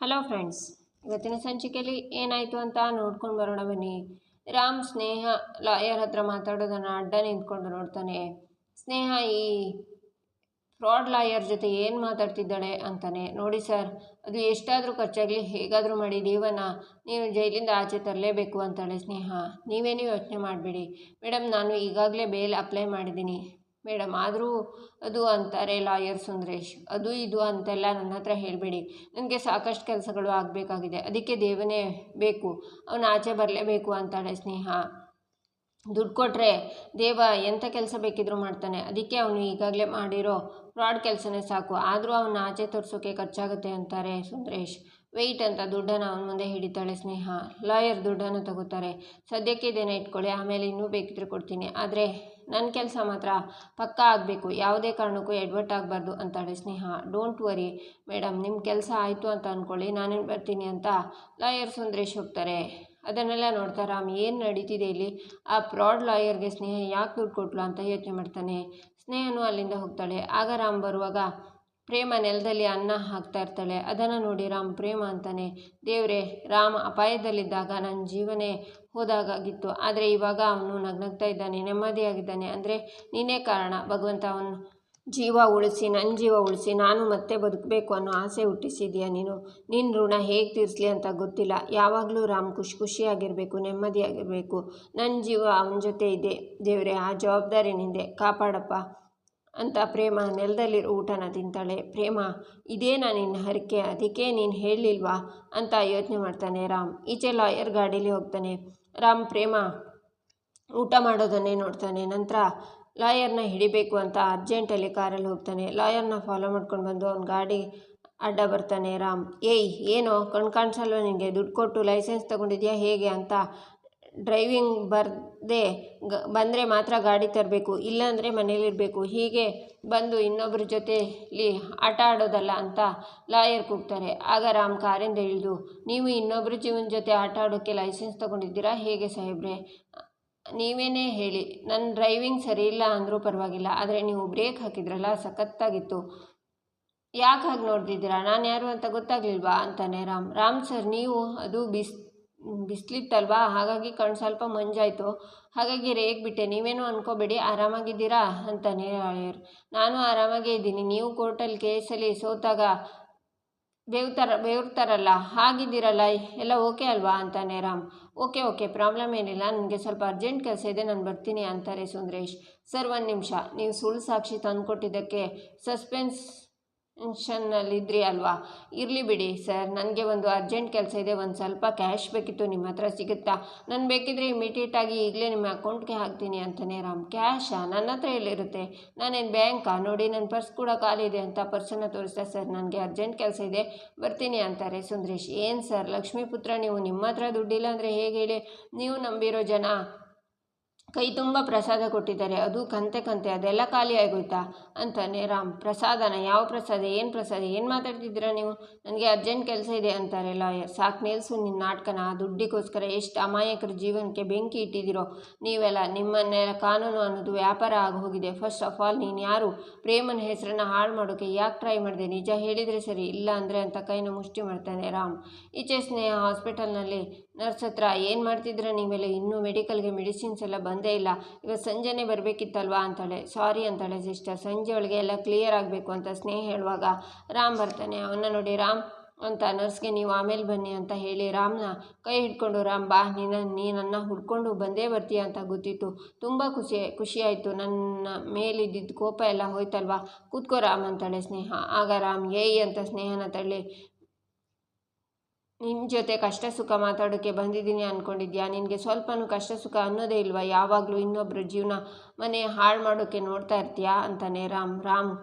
Hello friends, ಇವತ್ತಿನ ಸಂಚಿಕೆಯಲ್ಲಿ ಏನಾಯಿತು ಅಂತ ನೋಡ್ಕೊಂಡು ಬರೋಣ ಬನ್ನಿ. ರಾಮ್ ಸ್ನೇಹ ಲಾಯರ್ ಹತ್ರ ಮಾತಾಡೋದನ್ನು ಅಡ್ಡ ನಿಂತ್ಕೊಂಡು ನೋಡ್ತಾನೆ. ಸ್ನೇಹ ಈ ಫ್ರಾಡ್ ಲಾಯರ್ ಜೊತೆ ಏನು ಮಾತಾಡ್ತಿದ್ದಾಳೆ ಅಂತಾನೆ. ನೋಡಿ ಸರ್, ಅದು ಎಷ್ಟಾದರೂ ಖರ್ಚಾಗಲಿ ಹೇಗಾದರೂ ಮಾಡಿ ದೇವನ ನೀನು ಜೈಲಿಂದ ಆಚೆ ತರಲೇಬೇಕು ಅಂತಾಳೆ ಸ್ನೇಹ. ನೀವೇನು ಯೋಚನೆ ಮಾಡಬೇಡಿ ಮೇಡಮ್, ನಾನು ಈಗಾಗಲೇ ಬೇಲ್ ಅಪ್ಲೈ ಮಾಡಿದ್ದೀನಿ ಮೇಡಮ್. ಆದರೂ ಅದು ಅಂತಾರೆ ಲಾಯರ್ ಸುಂದರೇಶ್. ಅದು ಇದು ಅಂತೆಲ್ಲ ನನ್ನ ಹತ್ರ ಹೇಳಬೇಡಿ. ನನಗೆ ಸಾಕಷ್ಟು ಕೆಲಸಗಳು ಆಗಬೇಕಾಗಿದೆ, ಅದಕ್ಕೆ ದೇವನೇ ಬೇಕು, ಅವನು ಆಚೆ ಬರಲೇಬೇಕು ಅಂತಾಳೆ ಸ್ನೇಹ. ದುಡ್ಡು ಕೊಟ್ಟರೆ ದೇವ ಎಂಥ ಕೆಲಸ ಬೇಕಿದ್ರೂ ಮಾಡ್ತಾನೆ, ಅದಕ್ಕೆ ಅವನು ಈಗಾಗಲೇ ಮಾಡಿರೋ ಫ್ರಾಡ್ ಕೆಲಸನೇ ಸಾಕು, ಆದರೂ ಅವನ್ನ ಆಚೆ ತೋರಿಸೋಕೆ ಖರ್ಚಾಗುತ್ತೆ ಅಂತಾರೆ ಸುಂದರೇಶ್. ವೆಯ್ಟ್ ಅಂತ ದುಡ್ಡನ್ನು ಅವನ ಮುಂದೆ ಹಿಡಿತಾಳೆ ಸ್ನೇಹ. ಲಾಯರ್ ದುಡ್ಡನ್ನು ತಗೋತಾರೆ. ಸದ್ಯಕ್ಕೆ ಇದೇನೆ ಇಟ್ಕೊಳ್ಳಿ, ಆಮೇಲೆ ಇನ್ನೂ ಬೇಕಿದ್ರೆ ಕೊಡ್ತೀನಿ, ಆದರೆ ನನ್ನ ಕೆಲಸ ಮಾತ್ರ ಪಕ್ಕಾ ಆಗಬೇಕು, ಯಾವುದೇ ಕಾರಣಕ್ಕೂ ಎಡ್ವರ್ಟ್ ಆಗಬಾರ್ದು ಅಂತಾಳೆ ಸ್ನೇಹ. ಡೋಂಟ್ ವರಿ ಮೇಡಮ್, ನಿಮ್ಮ ಕೆಲಸ ಆಯಿತು ಅಂತ ಅಂದ್ಕೊಳ್ಳಿ, ನಾನೇನು ಬರ್ತೀನಿ ಅಂತ ಲಾಯರ್ ಸುಂದರೇಶ್ ಹೋಗ್ತಾರೆ. ಅದನ್ನೆಲ್ಲ ನೋಡ್ತಾ ರಾಮ್, ಏನು ನಡೀತಿದೆ ಇಲ್ಲಿ, ಆ ಫ್ರಾಡ್ ಲಾಯರ್ಗೆ ಸ್ನೇಹ ಯಾಕೆ ದುಡ್ಡು ಕೊಟ್ಲು ಅಂತ ಯೋಚನೆ ಮಾಡ್ತಾನೆ. ಸ್ನೇಹನೂ ಅಲ್ಲಿಂದ ಹೋಗ್ತಾಳೆ. ಆಗ ರಾಮ್ ಬರುವಾಗ ಪ್ರೇಮ ನೆಲದಲ್ಲಿ ಅನ್ನ ಹಾಕ್ತಾ ಇರ್ತಾಳೆ. ಅದನ್ನು ನೋಡಿ ರಾಮ್ ಪ್ರೇಮ ಅಂತಾನೆ, ದೇವ್ರೆ, ರಾಮ್ ಅಪಾಯದಲ್ಲಿದ್ದಾಗ ನನ್ನ ಜೀವನೇ ಹೋದಾಗಿತ್ತು, ಆದರೆ ಇವಾಗ ಅವನು ನಗ್ನಗ್ತಾ ಇದ್ದಾನೆ, ನೆಮ್ಮದಿಯಾಗಿದ್ದಾನೆ, ಅಂದರೆ ನೀನೇ ಕಾರಣ ಭಗವಂತ. ಅವನು ಜೀವ ಉಳಿಸಿ, ನನ್ನ ಜೀವ ಉಳಿಸಿ, ನಾನು ಮತ್ತೆ ಬದುಕಬೇಕು ಅನ್ನೋ ಆಸೆ ಹುಟ್ಟಿಸಿದ್ಯಾ ನೀನು. ನಿನ್ನ ಋಣ ಹೇಗೆ ತೀರಿಸಲಿ ಅಂತ ಗೊತ್ತಿಲ್ಲ. ಯಾವಾಗಲೂ ರಾಮ್ ಖುಷಿಯಾಗಿರಬೇಕು, ನೆಮ್ಮದಿಯಾಗಿರಬೇಕು. ನನ್ನ ಜೀವ ಅವನ ಜೊತೆ ಇದೆ ದೇವ್ರೆ, ಆ ಜವಾಬ್ದಾರಿ ನಿಂದೆ, ಕಾಪಾಡಪ್ಪ ಅಂತ ಪ್ರೇಮ ನೆಲದಲ್ಲಿರೋ ಊಟನ ತಿಂತಾಳೆ. ಪ್ರೇಮ, ಇದೇನಾ ನಿನ್ನ ಹರಕೆ, ಅದಕ್ಕೆ ನೀನು ಹೇಳಲಿಲ್ವಾ ಅಂತ ಯೋಚನೆ ಮಾಡ್ತಾನೆ ರಾಮ್. ಈಚೆ ಲಾಯರ್ ಗಾಡೀಲಿ ಹೋಗ್ತಾನೆ. ರಾಮ್ ಪ್ರೇಮ ಊಟ ಮಾಡೋದನ್ನೇ ನೋಡ್ತಾನೆ. ನಂತರ ಲಾಯರ್ನ ಹಿಡಿಬೇಕು ಅಂತ ಅರ್ಜೆಂಟಲ್ಲಿ ಕಾರಲ್ಲಿ ಹೋಗ್ತಾನೆ. ಲಾಯರ್ನ ಫಾಲೋ ಮಾಡ್ಕೊಂಡು ಬಂದು ಅವನ ಗಾಡಿ ಅಡ್ಡ ಬರ್ತಾನೆ ರಾಮ್. ಏಯ್, ಏನೋ ಕಾಣಿಸಲ್ವ ನಿನಗೆ, ದುಡ್ಡು ಕೊಟ್ಟು ಲೈಸೆನ್ಸ್ ತಗೊಂಡಿದ್ಯಾ ಹೇಗೆ ಅಂತ ಡ್ರೈವಿಂಗ್ ಬರದೆ ಬಂದರೆ ಮಾತ್ರ ಗಾಡಿ ತರಬೇಕು, ಇಲ್ಲಾಂದರೆ ಮನೇಲಿರಬೇಕು, ಹೀಗೆ ಬಂದು ಇನ್ನೊಬ್ಬರ ಜೊತೆಲಿ ಆಟ ಆಡೋದಲ್ಲ ಅಂತ ಲಾಯರ್ ಕೂಗ್ತಾರೆ. ಆಗ ರಾಮ್ ಕಾರಿಂದ ಇಳಿದು, ನೀವು ಇನ್ನೊಬ್ಬರ ಜೀವನ ಜೊತೆ ಆಟ ಆಡೋಕ್ಕೆ ಲೈಸೆನ್ಸ್ ತಗೊಂಡಿದ್ದೀರಾ ಹೇಗೆ ಸಾಹೇಬ್ರೆ, ನೀವೇನೇ ಹೇಳಿ, ನನ್ನ ಡ್ರೈವಿಂಗ್ ಸರಿ ಇಲ್ಲ ಅಂದರೂ ಪರವಾಗಿಲ್ಲ, ಆದರೆ ನೀವು ಬ್ರೇಕ್ ಹಾಕಿದ್ರಲ್ಲ ಸಖತ್ತಾಗಿತ್ತು, ಯಾಕೆ ಹಾಗೆ ನೋಡ್ತಿದ್ದೀರಾ, ನಾನು ಯಾರು ಅಂತ ಗೊತ್ತಾಗ್ಲಿಲ್ವಾ ಅಂತಾನೆ ರಾಮ್. ರಾಮ್ ಸರ್, ನೀವು ಅದು ಬಿಸಿಲಿತ್ತಲ್ವಾ, ಹಾಗಾಗಿ ಕಣ್ಣು ಸ್ವಲ್ಪ ಮಂಜಾಯಿತು, ಹಾಗಾಗಿ ರೇಗ್ಬಿಟ್ಟೆ, ನೀವೇನು ಅನ್ಕೋಬೇಡಿ, ಆರಾಮಾಗಿದ್ದೀರಾ ಅಂತಾನೆ ಲಾಯರ್. ನಾನು ಆರಾಮಾಗೇ ಇದ್ದೀನಿ, ನೀವು ಕೋರ್ಟಲ್ಲಿ ಕೇಸಲ್ಲಿ ಸೋತಾಗ ಬೇವ್ತಾರಲ್ಲ ಹಾಗಿದ್ದೀರಲ್ಲ, ಎಲ್ಲ ಓಕೆ ಅಲ್ವಾ ಅಂತಾನೆ ರಾಮ್. ಓಕೆ ಪ್ರಾಬ್ಲಮ್ ಏನಿಲ್ಲ, ನನಗೆ ಸ್ವಲ್ಪ ಅರ್ಜೆಂಟ್ ಕೆಲಸ ಇದೆ, ನಾನು ಬರ್ತೀನಿ ಅಂತಾರೆ ಸುಂದರೇಶ್. ಸರ್, ಒಂದು ನಿಮಿಷ, ನೀವು ಸುಳ್ಳು ಸಾಕ್ಷಿ ತಂದುಕೊಟ್ಟಿದ್ದಕ್ಕೆ ಸಸ್ಪೆನ್ಷನ್ನಲ್ಲಿದ್ರಿ ಅಲ್ವಾ, ಇರಲಿ ಬಿಡಿ ಸರ್, ನನಗೆ ಒಂದು ಅರ್ಜೆಂಟ್ ಕೆಲಸ ಇದೆ, ಒಂದು ಸ್ವಲ್ಪ ಕ್ಯಾಶ್ ಬೇಕಿತ್ತು, ನಿಮ್ಮ ಹತ್ರ ಸಿಗುತ್ತಾ, ನಾನು ಬೇಕಿದ್ರೆ ಇಮಿಡಿಯೇಟಾಗಿ ಈಗಲೇ ನಿಮ್ಮ ಅಕೌಂಟ್ಗೆ ಹಾಕ್ತೀನಿ ಅಂತಾನೆ ರಾಮ್. ಕ್ಯಾಶಾ, ನನ್ನ ಹತ್ರ ಎಲ್ಲಿರುತ್ತೆ, ನಾನೇನು ಬ್ಯಾಂಕಾ, ನೋಡಿ ನನ್ನ ಪರ್ಸ್ ಕೂಡ ಖಾಲಿ ಇದೆ ಅಂತ ಪರ್ಸನ್ನು ತೋರಿಸ್ತಾ. ಸರ್, ನನಗೆ ಅರ್ಜೆಂಟ್ ಕೆಲಸ ಇದೆ, ಬರ್ತೀನಿ ಅಂತಾರೆ ಸುಂದರೇಶ್. ಏನು ಸರ್ ಲಕ್ಷ್ಮೀಪುತ್ರ, ನೀವು ನಿಮ್ಮ ಹತ್ರ ದುಡ್ಡಿಲ್ಲ ಅಂದರೆ ಹೇಗೆ ಹೇಳಿ, ನೀವು ನಂಬಿರೋ ಜನ ಕೈ ತುಂಬ ಪ್ರಸಾದ ಕೊಟ್ಟಿದ್ದಾರೆ, ಅದು ಕಂತೆ ಅದೆಲ್ಲ ಖಾಲಿ ಆಗೋಯ್ತಾ ಅಂತಾನೆ ರಾಮ್. ಪ್ರಸಾದನ, ಯಾವ ಪ್ರಸಾದ, ಏನು ಪ್ರಸಾದ, ಏನು ಮಾತಾಡ್ತಿದ್ದೀರಾ ನೀವು, ನನಗೆ ಅರ್ಜೆಂಟ್ ಕೆಲಸ ಇದೆ ಅಂತಾರೆ ಲಾಯರ್. ಸಾಕು ನಿಲ್ಲಿಸು ನಿನ್ನ ನಾಟಕನ, ದುಡ್ಡಿಗೋಸ್ಕರ ಎಷ್ಟು ಅಮಾಯಕರ ಜೀವನಕ್ಕೆ ಬೆಂಕಿ ಇಟ್ಟಿದ್ದೀರೋ ನೀವೆಲ್ಲ, ನಿಮ್ಮನ್ನೆಲ್ಲ ಕಾನೂನು ಅನ್ನೋದು ವ್ಯಾಪಾರ ಆಗಿ ಹೋಗಿದೆ. ಫಸ್ಟ್ ಆಫ್ ಆಲ್ ನೀನು ಯಾರು, ಪ್ರೇಮನ ಹೆಸರನ್ನು ಹಾಳು ಮಾಡೋಕ್ಕೆ ಯಾಕೆ ಟ್ರೈ ಮಾಡಿದೆ, ನಿಜ ಹೇಳಿದರೆ ಸರಿ, ಇಲ್ಲ ಅಂದರೆ ಅಂತ ಕೈನ ಮುಷ್ಟಿ ಮಾಡ್ತಾನೆ ರಾಮ್. ಈಚೆ ಸ್ನೇಹ ಹಾಸ್ಪಿಟಲ್ನಲ್ಲಿ ನರ್ಸ್ ಹತ್ರ, ಏನು ಮಾಡ್ತಿದ್ರ ನೀವೆಲ್ಲ, ಇನ್ನೂ ಮೆಡಿಕಲ್ಗೆ ಮೆಡಿಸಿನ್ಸ್ ಎಲ್ಲ ಬಂದೇ ಇಲ್ಲ, ಇವತ್ತು ಸಂಜೆನೇ ಬರಬೇಕಿತ್ತಲ್ವಾ ಅಂತಾಳೆ. ಸಾರಿ ಅಂತಾಳೆ ಸಿಸ್ಟರ್, ಸಂಜೆ ಒಳಗೆ ಎಲ್ಲ ಕ್ಲಿಯರ್ ಆಗಬೇಕು ಅಂತ ಸ್ನೇಹ ಹೇಳುವಾಗ ರಾಮ್ ಬರ್ತಾನೆ. ಅವನ್ನ ನೋಡಿ ರಾಮ್ ಅಂತ ನರ್ಸ್ಗೆ, ನೀವು ಆಮೇಲೆ ಬನ್ನಿ ಅಂತ ಹೇಳಿ ರಾಮ್ನ ಕೈ ಹಿಡ್ಕೊಂಡು, ರಾಮ್ ಬಾ, ನೀನನ್ನ ಹುಡ್ಕೊಂಡು ಬಂದೇ ಬರ್ತೀಯ ಅಂತ ಗೊತ್ತಿತ್ತು, ತುಂಬ ಖುಷಿಯಾಯಿತು, ನನ್ನ ಮೇಲಿದ್ದಿದ್ದು ಕೋಪ ಎಲ್ಲ ಹೋಯ್ತಲ್ವಾ, ಕೂತ್ಕೋ ರಾಮ್ ಅಂತಾಳೆ ಸ್ನೇಹ. ಆಗ ರಾಮ್ ಏಯ್ ಅಂತ ಸ್ನೇಹನ ತಳ್ಳಿ, ನಿನ್ನ ಜೊತೆ ಕಷ್ಟ ಸುಖ ಮಾತಾಡೋಕ್ಕೆ ಬಂದಿದ್ದೀನಿ ಅಂದ್ಕೊಂಡಿದ್ಯಾ, ನಿನಗೆ ಸ್ವಲ್ಪನೂ ಕಷ್ಟ ಸುಖ ಅನ್ನೋದೇ ಇಲ್ವಾ, ಯಾವಾಗಲೂ ಇನ್ನೊಬ್ಬರ ಜೀವನ ಮನೆ ಹಾಳು ಮಾಡೋಕ್ಕೆ ನೋಡ್ತಾ ಇರ್ತೀಯಾ ಅಂತಾನೆ ರಾಮ್.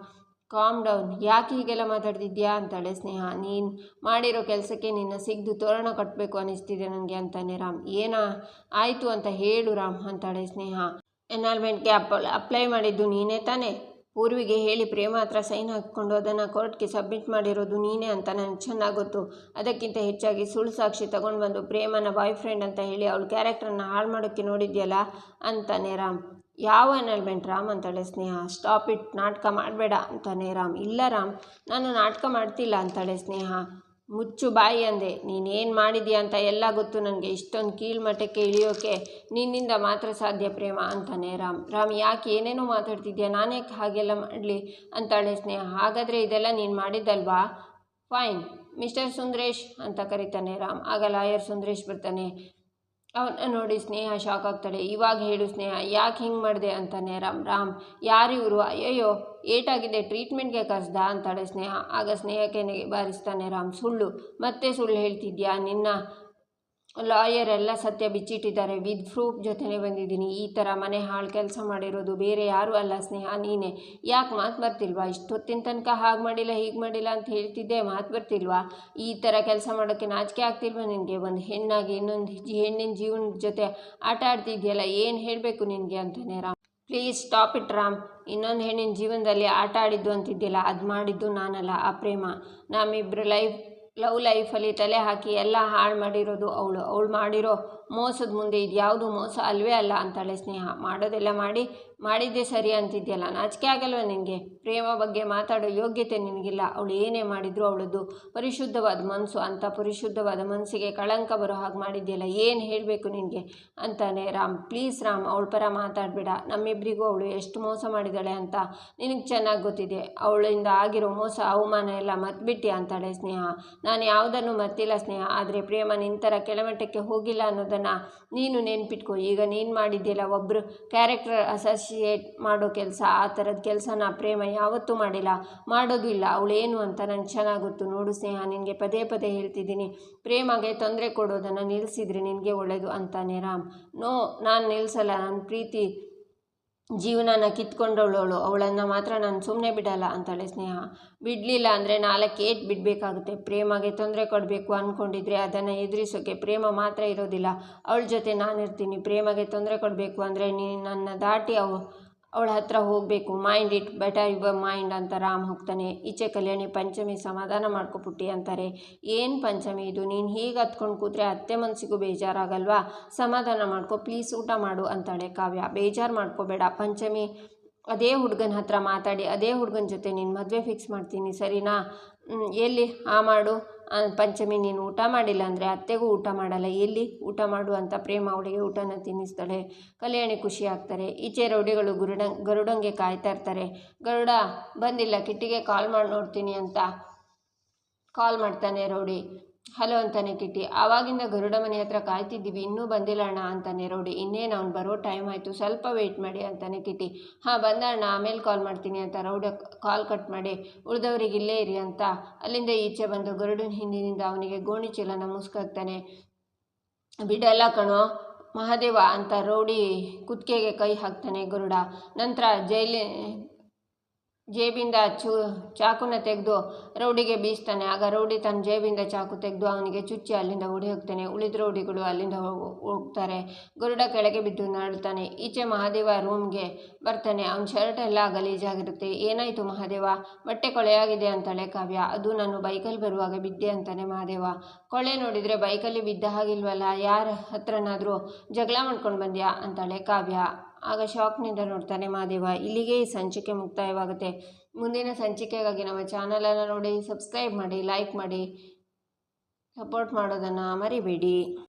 ಕಾಮ್ ಡೌನ್, ಯಾಕೆ ಹೀಗೆಲ್ಲ ಮಾತಾಡ್ತಿದ್ಯಾ ಅಂತಾಳೆ ಸ್ನೇಹ. ನೀನು ಮಾಡಿರೋ ಕೆಲಸಕ್ಕೆ ನಿನ್ನ ಸಿಗ್ದು ತೋರಣ ಕಟ್ಟಬೇಕು ಅನ್ನಿಸ್ತಿದೆ ನನಗೆ ಅಂತಾನೆ ರಾಮ್. ಆಯಿತು ಅಂತ ಹೇಳು ರಾಮ್ ಅಂತಾಳೆ ಸ್ನೇಹ. ಎನ್ರಾಲ್ಮೆಂಟ್ಗೆ ಅಪ್ಲೈ ಮಾಡಿದ್ದು ನೀನೇ ತಾನೇ, ಪೂರ್ವಿಗೆ ಹೇಳಿ ಪ್ರೇಮ ಹತ್ರ ಸೈನ್ ಹಾಕಿಕೊಂಡು ಅದನ್ನು ಕೋರ್ಟ್ಗೆ ಸಬ್ಮಿಟ್ ಮಾಡಿರೋದು ನೀನೇ ಅಂತ ನನಗೆ ಚೆನ್ನಾಗಿ ಗೊತ್ತು, ಅದಕ್ಕಿಂತ ಹೆಚ್ಚಾಗಿ ಸುಳ್ಳು ಸಾಕ್ಷಿ ತಗೊಂಡು ಬಂದು ಪ್ರೇಮನ ಬಾಯ್ ಫ್ರೆಂಡ್ ಅಂತ ಹೇಳಿ ಅವಳ ಕ್ಯಾರೆಕ್ಟರ್ನ ಹಾಳು ಮಾಡೋಕ್ಕೆ ನೋಡಿದ್ಯಲ್ಲ ಅಂತಾನೆ ರಾಮ್. ಯಾವ ಎನ್ರಾಲ್ಮೆಂಟ್ ರಾಮ್ ಅಂತಾಳೆ ಸ್ನೇಹ. ಸ್ಟಾಪ್ ಇಟ್, ನಾಟಕ ಮಾಡಬೇಡ ಅಂತಾನೆ ರಾಮ್. ಇಲ್ಲ ರಾಮ್, ನಾನು ನಾಟಕ ಮಾಡ್ತಿಲ್ಲ ಅಂತಾಳೆ ಸ್ನೇಹ. ಮುಚ್ಚು ಬಾಯಿ ಅಂದೆ. ನೀನೇನು ಮಾಡಿದ್ಯಾ ಅಂತ ಎಲ್ಲ ಗೊತ್ತು ನನಗೆ. ಇಷ್ಟೊಂದು ಕೀಳ್ಮಟ್ಟಕ್ಕೆ ಇಳಿಯೋಕೆ ನಿನ್ನಿಂದ ಮಾತ್ರ ಸಾಧ್ಯ ಪ್ರೇಮ ಅಂತಾನೆ ರಾಮ್. ರಾಮ್ ಯಾಕೆ ಏನೇನೋ ಮಾತಾಡ್ತಿದ್ಯಾ, ನಾನೇಕೆ ಹಾಗೆಲ್ಲ ಮಾಡಲಿ ಅಂತಾಳೆ ಸ್ನೇಹ. ಹಾಗಾದರೆ ಇದೆಲ್ಲ ನೀನು ಮಾಡಿದ್ದಲ್ವಾ? ಫೈನ್ ಮಿಸ್ಟರ್ ಸುಂದರೇಶ್ ಅಂತ ಕರೀತಾನೆ ರಾಮ್. ಆಗ ಲಾಯರ್ ಸುಂದರೇಶ್ ಬರ್ತಾನೆ. ಅವನ್ನ ನೋಡಿ ಸ್ನೇಹ ಶಾಕ್ ಆಗ್ತಾಳೆ. ಇವಾಗ ಹೇಳು ಸ್ನೇಹ, ಯಾಕೆ ಹಿಂಗೆ ಮಾಡಿದೆ ಅಂತಾನೆ ರಾಮ್. ರಾಮ್ ಯಾರಿವರು? ಅಯ್ಯಯ್ಯೋ ಏಟಾಗಿದೆ, ಟ್ರೀಟ್ಮೆಂಟ್ಗೆ ಕರೆಸ್ದ ಅಂತಾಳೆ ಸ್ನೇಹ. ಆಗ ಸ್ನೇಹಕ್ಕೆ ಬಾರಿಸ್ತಾನೆ ರಾಮ್. ಸುಳ್ಳು, ಮತ್ತೆ ಸುಳ್ಳು ಹೇಳ್ತಿದ್ಯಾ? ನಿನ್ನ ಲಾಯರ್ ಎಲ್ಲ ಸತ್ಯ ಬಿಚ್ಚಿಟ್ಟಿದ್ದಾರೆ. ವಿತ್ ಪ್ರೂಫ್ ಜೊತೆನೇ ಬಂದಿದ್ದೀನಿ. ಈ ಥರ ಮನೆ ಹಾಳು ಕೆಲಸ ಮಾಡಿರೋದು ಬೇರೆ ಯಾರೂ ಅಲ್ಲ ಸ್ನೇಹ, ನೀನೇ. ಯಾಕೆ ಮಾತು ಬರ್ತಿಲ್ವಾ? ಇಷ್ಟೊತ್ತಿನ ತನಕ ಹಾಗೆ ಮಾಡಿಲ್ಲ ಹೀಗೆ ಮಾಡಿಲ್ಲ ಅಂತ ಹೇಳ್ತಿದ್ದೆ, ಮಾತು ಬರ್ತಿಲ್ವಾ? ಈ ಥರ ಕೆಲಸ ಮಾಡೋಕ್ಕೆ ನಾಚಿಕೆ ಆಗ್ತಿಲ್ವಾ ನಿನಗೆ? ಒಂದು ಹೆಣ್ಣಾಗಿ ಇನ್ನೊಂದು ಹೆಣ್ಣಿನ ಜೀವನದ ಜೊತೆ ಆಟ ಆಡ್ತಿದ್ಯಲ್ಲ, ಏನು ಹೇಳಬೇಕು ನಿನಗೆ ಅಂತಾನೆ Ram. Please stop it Ram. ಇನ್ನೊಂದು ಹೆಣ್ಣಿನ ಜೀವನದಲ್ಲಿ ಆಟ ಆಡಿದ್ದು ಅಂತಿದ್ದಿಲ್ಲ, ಅದು ಮಾಡಿದ್ದು ನಾನಲ್ಲ, ಆ ಪ್ರೇಮ. ನಮ್ಮಿಬ್ಬರು ಲವ್ ಲೈಫಲ್ಲಿ ತಲೆ ಹಾಕಿ ಎಲ್ಲ ಹಾಳು ಮಾಡಿರೋದು ಅವಳು ಮಾಡಿರೋ ಮೋಸದ ಮುಂದೆ ಇದು ಯಾವುದು ಮೋಸ ಅಲ್ವೇ ಅಲ್ಲ ಅಂತಾಳೆ ಸ್ನೇಹ. ಮಾಡೋದೆಲ್ಲ ಮಾಡಿದ್ದೇ ಸರಿ ಅಂತಿದ್ಯಲ್ಲ, ನಾಚಿಕೆ ಆಗಲ್ವ ನಿನಗೆ? ಪ್ರೇಮ ಬಗ್ಗೆ ಮಾತಾಡೋ ಯೋಗ್ಯತೆ ನಿನಗಿಲ್ಲ. ಅವಳು ಏನೇ ಮಾಡಿದ್ರು ಅವಳದ್ದು ಪರಿಶುದ್ಧವಾದ ಮನಸ್ಸು, ಅಂಥ ಪರಿಶುದ್ಧವಾದ ಮನಸ್ಸಿಗೆ ಕಳಂಕ ಬರೋ ಹಾಗೆ ಮಾಡಿದ್ಯಲ್ಲ, ಏನು ಹೇಳಬೇಕು ನಿನಗೆ ಅಂತಾನೆ ರಾಮ್. ಪ್ಲೀಸ್ ರಾಮ್, ಅವಳ ಪರ ಮಾತಾಡಬೇಡ. ನಮ್ಮಿಬ್ಬರಿಗೂ ಅವಳು ಎಷ್ಟು ಮೋಸ ಮಾಡಿದ್ದಾಳೆ ಅಂತ ನಿನಗೆ ಚೆನ್ನಾಗಿ ಗೊತ್ತಿದೆ. ಅವಳಿಂದ ಆಗಿರೋ ಮೋಸ ಅವಮಾನ ಎಲ್ಲ ಮರ್ತ್ಬಿಟ್ಟಿ ಅಂತಾಳೆ ಸ್ನೇಹ. ನಾನು ಯಾವುದನ್ನು ಮರ್ತಿಲ್ಲ ಸ್ನೇಹ, ಆದರೆ ಪ್ರೇಮ ನಿಂತರ ಕೆಳಮಟ್ಟಕ್ಕೆ ಹೋಗಿಲ್ಲ ಅನ್ನೋದನ್ನು ನೀನು ನೆನ್ಪಿಟ್ಕೋ. ಈಗ ನೀನು ಮಾಡಿದ್ಯಲ್ಲ ಒಬ್ಬರು ಕ್ಯಾರೆಕ್ಟರ್ ಅಸೋಸಿಯೇಟ್ ಮಾಡೋ ಕೆಲಸ, ಆ ಥರದ ಕೆಲಸನ ಪ್ರೇಮ ಯಾವತ್ತೂ ಮಾಡಿಲ್ಲ, ಮಾಡೋದು ಇಲ್ಲ. ಅವಳೇನು ಅಂತ ನನಗೆ ಚೆನ್ನಾಗಿ ಗೊತ್ತು. ನೋಡು ಸ್ನೇಹ, ನಿನಗೆ ಪದೇ ಪದೇ ಹೇಳ್ತಿದ್ದೀನಿ, ಪ್ರೇಮಗೆ ತೊಂದರೆ ಕೊಡೋದನ್ನು ನಿಲ್ಲಿಸಿದ್ರೆ ನಿನಗೆ ಒಳ್ಳೆಯದು ಅಂತಾನೆ ರಾಮ್. ನೋ, ನಾನು ನಿಲ್ಲಿಸಲ್ಲ. ನನ್ನ ಪ್ರೀತಿ ಜೀವನನ ಕಿತ್ಕೊಂಡವಳು, ಅವಳನ್ನು ಮಾತ್ರ ನಾನು ಸುಮ್ಮನೆ ಬಿಡಲ್ಲ ಅಂತಾಳೆ ಸ್ನೇಹ. ಬಿಡಲಿಲ್ಲ ಅಂದರೆ 4 ಏಟು ಬಿಡಬೇಕಾಗುತ್ತೆ. ಪ್ರೇಮಗೆ ತೊಂದರೆ ಕೊಡಬೇಕು ಅಂದ್ಕೊಂಡಿದ್ರೆ ಅದನ್ನು ಎದುರಿಸೋಕ್ಕೆ ಪ್ರೇಮ ಮಾತ್ರ ಇರೋದಿಲ್ಲ, ಅವಳ ಜೊತೆ ನಾನಿರ್ತೀನಿ. ಪ್ರೇಮಗೆ ತೊಂದರೆ ಕೊಡಬೇಕು ಅಂದರೆ ನೀನು ನನ್ನ ದಾಟಿ ಅವಳ ಹತ್ರ ಹೋಗಬೇಕು. Mind it, better your mind ಅಂತ ರಾಮ್ ಹೋಗ್ತಾನೆ. ಈಚೆ ಕಲ್ಯಾಣಿ ಪಂಚಮಿ ಸಮಾಧಾನ ಮಾಡ್ಕೊಪುಟ್ಟಿ ಅಂತಾರೆ. ಏನು ಪಂಚಮಿ ಇದು? ನೀನು ಹೀಗೆ ಹತ್ಕೊಂಡು ಕೂತ್ರೆ ಅತ್ತೆ ಮನಸ್ಸಿಗೂ ಬೇಜಾರಾಗಲ್ವಾ? ಸಮಾಧಾನ ಮಾಡ್ಕೊ ಪ್ಲೀಸ್, ಊಟ ಮಾಡು ಅಂತಾಳೆ ಕಾವ್ಯ. ಬೇಜಾರು ಮಾಡ್ಕೋಬೇಡ ಪಂಚಮಿ, ಅದೇ ಹುಡುಗನ ಹತ್ರ ಮಾತಾಡಿ ಅದೇ ಹುಡುಗನ ಜೊತೆ ನೀನು ಮದುವೆ ಫಿಕ್ಸ್ ಮಾಡ್ತೀನಿ, ಸರಿನಾ? ಎಲ್ಲಿ ಮಾಡು ಪಂಚಮಿ. ನೀನು ಊಟ ಮಾಡಿಲ್ಲ ಅಂದರೆ ಅತ್ತೆಗೂ ಊಟ ಮಾಡಲ್ಲ. ಎಲ್ಲಿ ಊಟ ಮಾಡು ಅಂತ ಪ್ರೇಮ ಅವಳಿಗೆ ಊಟನ ತಿನ್ನಿಸ್ತಾಳೆ. ಕಲ್ಯಾಣಿ ಖುಷಿ ಆಗ್ತಾರೆ. ಈಚೆ ರೌಡಿಗಳು ಗರುಡಂಗೆ ಕಾಯ್ತಾ ಇರ್ತಾರೆ. ಗರುಡ ಬಂದಿಲ್ಲ, ಕಿಟ್ಟಿಗೆ ಕಾಲ್ ಮಾಡಿ ನೋಡ್ತೀನಿ ಅಂತ ಕಾಲ್ ಮಾಡ್ತಾನೆ ರೌಡಿ. ಹಲೋ ಅಂತಾನೆ ಕಿಟ್ಟಿ. ಆವಾಗಿಂದ ಗರುಡ ಮನೆ ಹತ್ರ ಕಾಯ್ತಿದ್ದೀವಿ, ಇನ್ನೂ ಬಂದಿಲ್ಲ ಅಣ್ಣ ಅಂತಾನೆ ರೌಡಿ. ಇನ್ನೇನು ಅವ್ನು ಬರೋ ಟೈಮ್ ಆಯಿತು, ಸ್ವಲ್ಪ ವೆಯ್ಟ್ ಮಾಡಿ ಅಂತಾನೆ ಕಿಟ್ಟಿ. ಹಾಂ ಬಂದ ಅಣ್ಣ, ಆಮೇಲೆ ಕಾಲ್ ಮಾಡ್ತೀನಿ ಅಂತ ರೌಡ ಕಾಲ್ ಕಟ್ ಮಾಡಿ ಉಳಿದವ್ರಿಗೆ ಇಲ್ಲೇ ಇರಿ ಅಂತ ಅಲ್ಲಿಂದ ಈಚೆ ಬಂದು ಗರುಡನ ಹಿಂದಿನಿಂದ ಅವನಿಗೆ ಗೋಣಿ ಚೀಲನ ಮುಸ್ಕಾಕ್ತಾನೆ. ಬಿಡಲ್ಲ ಕಣೋ ಮಹಾದೇವ ಅಂತ ರೌಡಿ ಕುತ್ತಿಗೆಗೆ ಕೈ ಹಾಕ್ತಾನೆ ಗರುಡ. ನಂತರ ಜೇಬಿಂದ ಚಾಕುನ ತೆಗೆದು ರೌಡಿಗೆ ಬೀಸ್ತಾನೆ. ಆಗ ರೌಡಿ ತನ್ನ ಜೇಬಿಂದ ಚಾಕು ತೆಗೆದು ಅವನಿಗೆ ಚುಚ್ಚಿ ಅಲ್ಲಿಂದ ಓಡಿ ಹೋಗ್ತಾನೆ. ಉಳಿದ ರೌಡಿಗಳು ಅಲ್ಲಿಂದ ಹೋಗ್ತಾರೆ. ಗರುಡ ಕೆಳಗೆ ಬಿದ್ದು ನರಳ್ತಾನೆ. ಈಚೆ ಮಹಾದೇವ ರೂಮ್ಗೆ ಬರ್ತಾನೆ. ಅವನ ಶರ್ಟ್ ಎಲ್ಲ ಗಲೀಜಾಗಿರುತ್ತೆ. ಏನಾಯಿತು ಮಹಾದೇವ? ಬಟ್ಟೆ ಕೊಳೆಯಾಗಿದೆ ಅಂತಾಳೆ ಕಾವ್ಯ. ಅದು ನಾನು ಬೈಕಲ್ಲಿ ಬರುವಾಗ ಬಿದ್ದೆ ಅಂತಾನೆ ಮಹಾದೇವ. ಕೊಳೆ ನೋಡಿದರೆ ಬೈಕಲ್ಲಿ ಬಿದ್ದ ಹಾಗಿಲ್ವಲ್ಲ, ಯಾರ ಹತ್ರನಾದರೂ ಜಗಳ ಮಾಡ್ಕೊಂಡು ಬಂದ್ಯಾ ಅಂತಾಳೆ ಕಾವ್ಯ. ಆಗ ಶಾಕ್ನಿಂದ ನೋಡ್ತಾನೆ ಮಹಾದೇವ. ಇಲ್ಲಿಗೆ ಈ ಸಂಚಿಕೆ ಮುಕ್ತಾಯವಾಗುತ್ತೆ. ಮುಂದಿನ ಸಂಚಿಕೆಗಾಗಿ ನಮ್ಮ ಚಾನಲನ್ನು ನೋಡಿ, ಸಬ್ಸ್ಕ್ರೈಬ್ ಮಾಡಿ, ಲೈಕ್ ಮಾಡಿ, ಸಪೋರ್ಟ್ ಮಾಡೋದನ್ನು ಮರಿಬೇಡಿ.